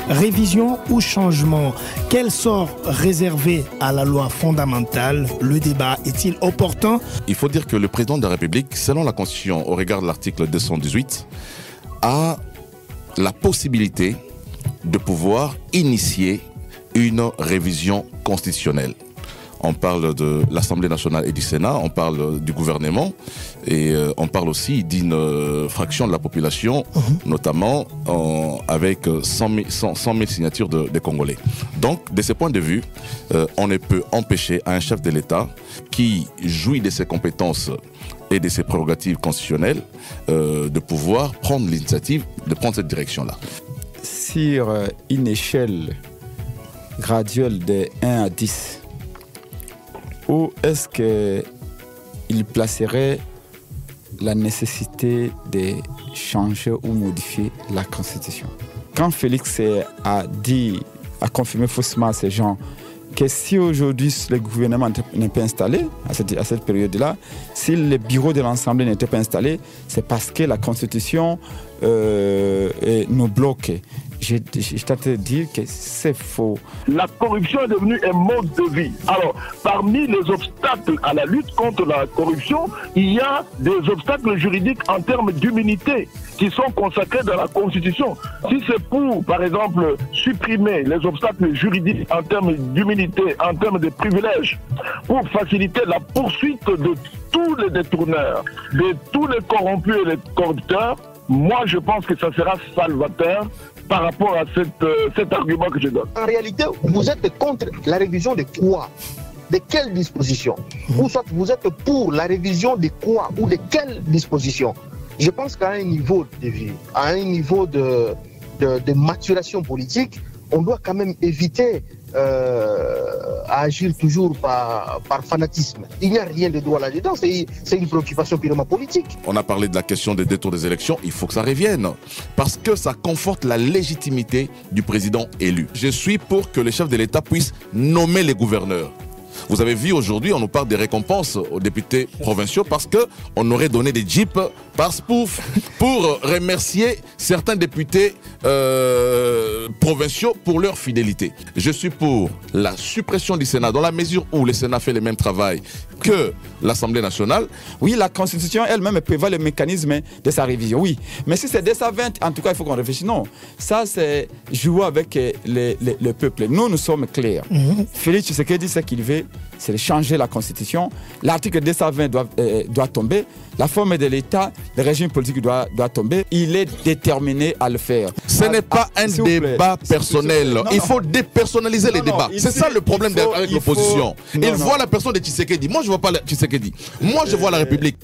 Révision ou changement? Quel sort réservé à la loi fondamentale? Le débat est-il opportun? Il faut dire que le président de la République, selon la Constitution, au regard de l'article 218, a la possibilité de pouvoir initier une révision constitutionnelle. On parle de l'Assemblée nationale et du Sénat, on parle du gouvernement et on parle aussi d'une fraction de la population, notamment avec 100 000 signatures des Congolais. Donc, de ce point de vue, on ne peut empêcher à un chef de l'État qui jouit de ses compétences et de ses prérogatives constitutionnelles de pouvoir prendre l'initiative de prendre cette direction-là. Sur une échelle graduelle de 1 à 10, où est-ce qu'il placerait la nécessité de changer ou modifier la Constitution? Quand Félix a confirmé faussement à ces gens que si aujourd'hui le gouvernement n'est pas installé, à cette période-là, si le bureau de l'Assemblée n'était pas installé, c'est parce que la Constitution nous bloque. Je t'ai de dire que c'est faux. La corruption est devenue un mode de vie. Alors, parmi les obstacles à la lutte contre la corruption, il y a des obstacles juridiques en termes d'immunité qui sont consacrés dans la Constitution. Si c'est pour, par exemple, supprimer les obstacles juridiques en termes d'immunité, en termes de privilèges, pour faciliter la poursuite de tous les détourneurs, de tous les corrompus et les corrupteurs, moi je pense que ça sera salvateur par rapport à cet argument que je donne. En réalité, vous êtes contre la révision de quoi? De quelle disposition? Ou soit vous êtes pour la révision de quoi? Ou de quelle disposition? Je pense qu'à un niveau de vie, à un niveau de maturation politique, on doit quand même éviter à agir toujours par fanatisme. Il n'y a rien de droit là-dedans, c'est une préoccupation purement politique. On a parlé de la question des détours des élections, il faut que ça revienne, parce que ça conforte la légitimité du président élu. Je suis pour que le chef de l'État puisse nommer les gouverneurs. Vous avez vu aujourd'hui, on nous parle des récompenses aux députés provinciaux parce qu'on aurait donné des jeeps par spouf pour remercier certains députés provinciaux pour leur fidélité. Je suis pour la suppression du Sénat dans la mesure où le Sénat fait le même travail que l'Assemblée nationale. Oui, la Constitution elle-même prévoit le mécanisme de sa révision, oui. Mais si c'est dès sa 20, en tout cas, il faut qu'on réfléchisse. Non, ça c'est jouer avec le peuple. Nous sommes clairs. Félix Tshisekedi, ce qu'il veut, c'est de changer la Constitution. L'article 220 doit tomber. La forme de l'État, le régime politique doit tomber. Il est déterminé à le faire. Ce n'est pas un débat personnel. Il faut dépersonnaliser les débats. C'est ça le problème avec l'opposition. Ils voient la personne de Tshisekedi. Moi, je ne vois pas Tshisekedi. Moi, je vois la République.